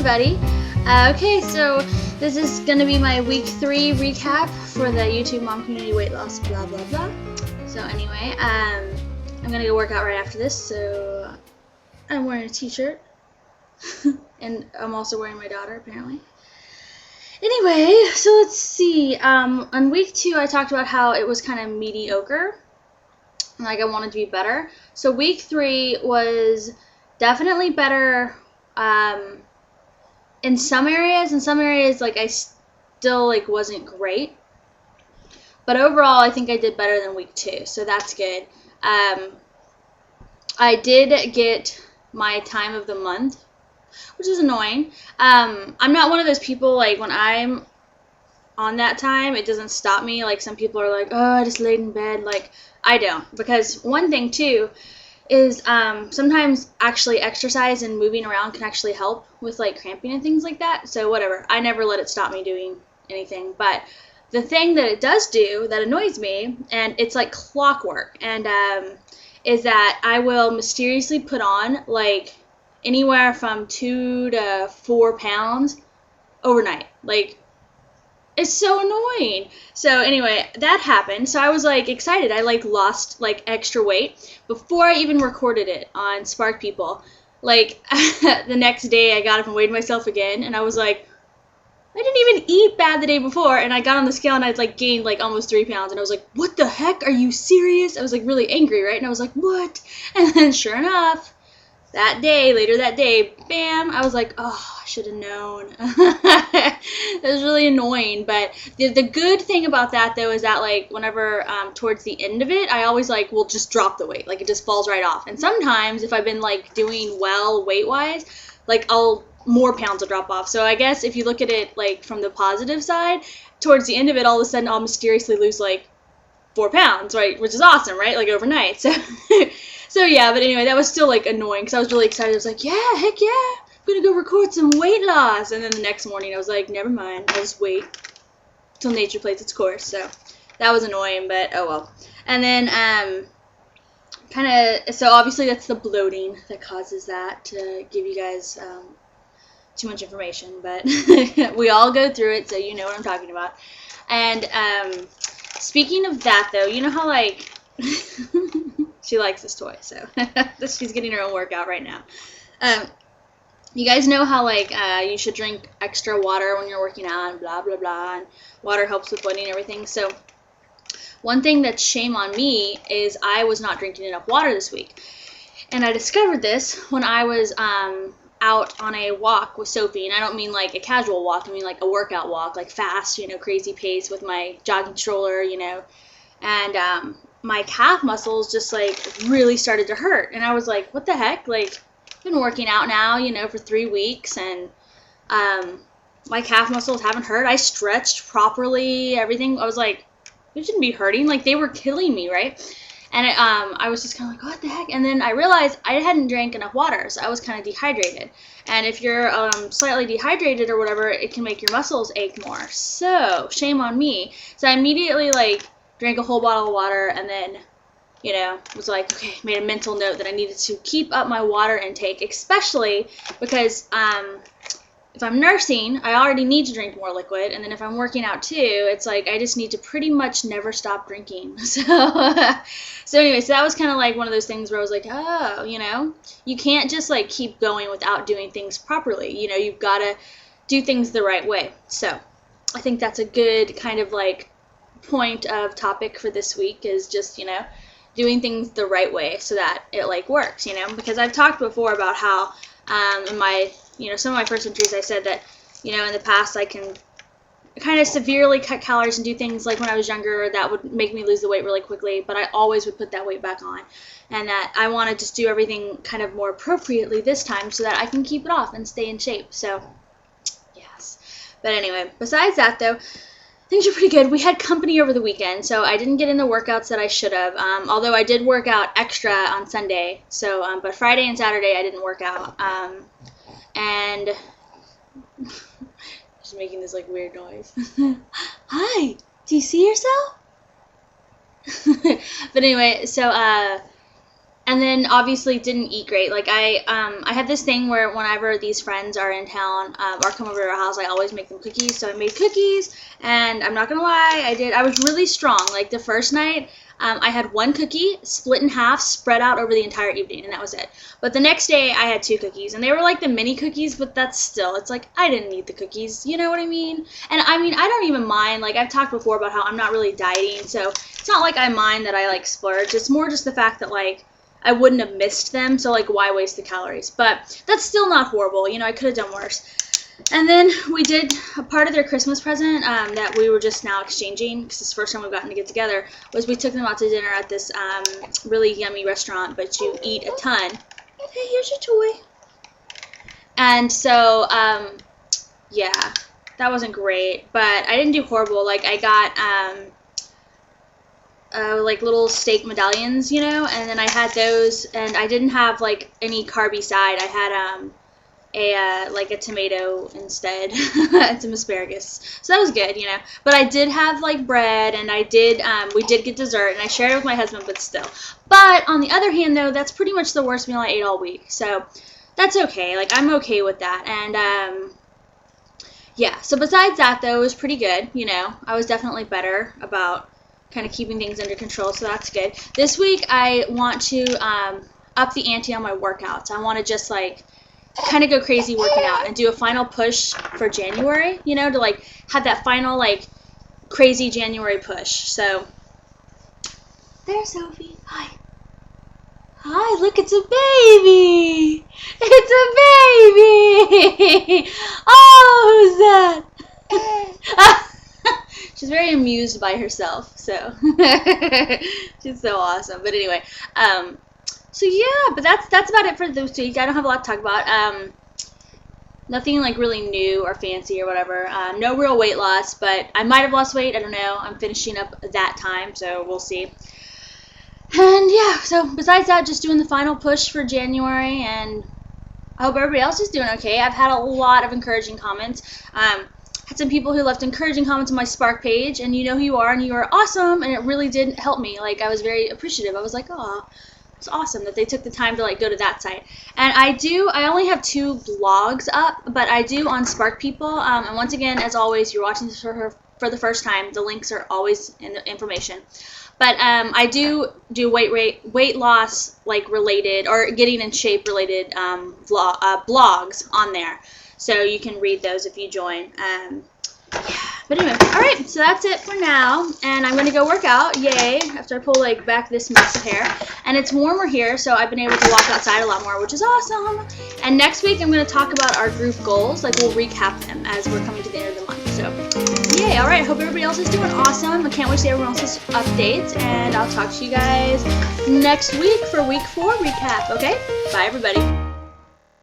everybody. Okay, so this is going to be my week 3 recap for the YouTube Mom Community Weight Loss blah blah blah. So anyway, I'm going to go work out right after this, so I'm wearing a t-shirt and I'm also wearing my daughter apparently. Anyway, so let's see, on week 2 I talked about how it was kind of mediocre, like I wanted to be better. So week 3 was definitely better in some areas like I still like wasn't great, but overall I think I did better than week 2, so that's good. I did get my time of the month, which is annoying. I'm not one of those people, like when I'm on that time it doesn't stop me. Like some people are like, oh, I just laid in bed. Like I don't, because one thing too is sometimes actually exercise and moving around can actually help with like cramping and things like that. So whatever, I never let it stop me doing anything. But the thing that it does do that annoys me, and it's like clockwork, and is that I will mysteriously put on like anywhere from 2 to 4 pounds overnight. Like, it's so annoying. So anyway, that happened. So I was like excited. I like lost like extra weight before I even recorded it on Spark People. Like the next day I got up and weighed myself again, and I was like, I didn't even eat bad the day before, and I got on the scale and I'd like gained like almost 3 pounds, and I was like, what the heck? Are you serious? I was like really angry, right? And I was like, what? And then sure enough, later that day, bam, I was like, oh, I should have known. That was really annoying. But the good thing about that, though, is that, like, whenever towards the end of it, I always, like, will just drop the weight. Like, it just falls right off. And sometimes, if I've been, like, doing well weight-wise, like, more pounds will drop off. So I guess if you look at it, like, from the positive side, towards the end of it, all of a sudden, I'll mysteriously lose, like, 4 pounds, right? Which is awesome, right? Like, overnight. So... So yeah, but anyway, that was still like annoying because I was really excited. I was like, yeah, heck yeah, I'm gonna go record some weight loss. And then the next morning I was like, never mind, I'll just wait till nature plays its course. So that was annoying, but oh well. And then so obviously that's the bloating that causes that, to give you guys too much information, but we all go through it, so you know what I'm talking about. And speaking of that though, you know how like she likes this toy, so she's getting her own workout right now. You guys know how, like, you should drink extra water when you're working out, and blah, blah, blah, and water helps with bloating and everything. So one thing that's shame on me is I was not drinking enough water this week. And I discovered this when I was out on a walk with Sophie, and I don't mean, like, a casual walk. I mean, like, a workout walk, like, fast, you know, crazy pace with my jogging stroller, you know, and my calf muscles just like really started to hurt, and I was like, what the heck? Like, I've been working out now, you know, for 3 weeks, and my calf muscles haven't hurt. I stretched properly, everything. I was like, it shouldn't be hurting. Like, they were killing me, right? And I was just kind of like, what the heck? And then I realized I hadn't drank enough water, so I was kind of dehydrated. And if you're slightly dehydrated or whatever, it can make your muscles ache more. So shame on me. So I immediately like drank a whole bottle of water, and then, you know, was like, okay, made a mental note that I needed to keep up my water intake, especially because if I'm nursing, I already need to drink more liquid, and then if I'm working out too, it's like I just need to pretty much never stop drinking. So anyway, so that was kind of like one of those things where I was like, oh, you know, you can't just like keep going without doing things properly. You know, you've got to do things the right way. So I think that's a good kind of like point of topic for this week, is just, you know, doing things the right way so that it like works, you know, because I've talked before about how in my, you know, some of my first entries I said that, you know, in the past I can kind of severely cut calories and do things like when I was younger that would make me lose the weight really quickly, but I always would put that weight back on, and that I want to just do everything kind of more appropriately this time so that I can keep it off and stay in shape. So yes, but anyway, besides that though, things are pretty good. We had company over the weekend, so I didn't get in the workouts that I should have, although I did work out extra on Sunday. So, but Friday and Saturday I didn't work out, and just making this like weird noise. Hi, do you see yourself? But anyway, so And then obviously didn't eat great. Like I had this thing where whenever these friends are in town or come over to our house, I always make them cookies. So I made cookies, and I'm not gonna lie, I was really strong. Like the first night, I had one cookie split in half, spread out over the entire evening, and that was it. But the next day, I had 2 cookies, and they were like the mini cookies, but that's still, it's like, I didn't eat the cookies, you know what I mean? And I mean, I don't even mind, like, I've talked before about how I'm not really dieting, so it's not like I mind that I, like, splurge. It's more just the fact that, like, I wouldn't have missed them, so, like, why waste the calories? But that's still not horrible, you know, I could have done worse. And then we did a part of their Christmas present that we were just now exchanging, because it's the first time we've gotten to get together, was we took them out to dinner at this really yummy restaurant, but you eat a ton. Hey, here's your toy. And so, yeah, that wasn't great, but I didn't do horrible. Like, I got like little steak medallions, you know, and then I had those, and I didn't have like any carby side. I had like a tomato instead and some asparagus, so that was good, you know. But I did have like bread, and I did we did get dessert, and I shared it with my husband, but still. But on the other hand, though, that's pretty much the worst meal I ate all week, so that's okay. Like, I'm okay with that. And yeah, so besides that, though, it was pretty good, you know. I was definitely better about kind of keeping things under control, so that's good. This week I want to up the ante on my workouts. I want to just like kind of go crazy working out and do a final push for January, you know, to like have that final like crazy January push. So there's Sophie. Hi. Hi, look, it's a baby. It's a baby. Oh, who's that? She's very amused by herself, so she's so awesome. But anyway, so yeah, but that's about it for this week. I don't have a lot to talk about. Nothing like really new or fancy or whatever. No real weight loss, but I might have lost weight. I don't know. I'm finishing up that time, so we'll see. And yeah, so besides that, just doing the final push for January, and I hope everybody else is doing okay. I've had a lot of encouraging comments. Had some people who left encouraging comments on my Spark page, and you know who you are, and you are awesome, and it really did help me. Like, I was very appreciative. I was like, oh, it's awesome that they took the time to like go to that site. And I only have 2 blogs up, but I do on Spark People. And once again, as always, you're watching this for the first time, the links are always in the information. But I do weight loss like related or getting in shape related blogs on there, so you can read those if you join. Yeah. But anyway, all right. So that's it for now, and I'm gonna go work out. Yay! After I pull like back this mess of hair, and it's warmer here, so I've been able to walk outside a lot more, which is awesome. And next week I'm gonna talk about our group goals. Like, we'll recap them as we're coming to the end of the month. So, yay! All right. Hope everybody else is doing awesome. I can't wait to see everyone else's updates, and I'll talk to you guys next week for week 4 recap. Okay? Bye, everybody.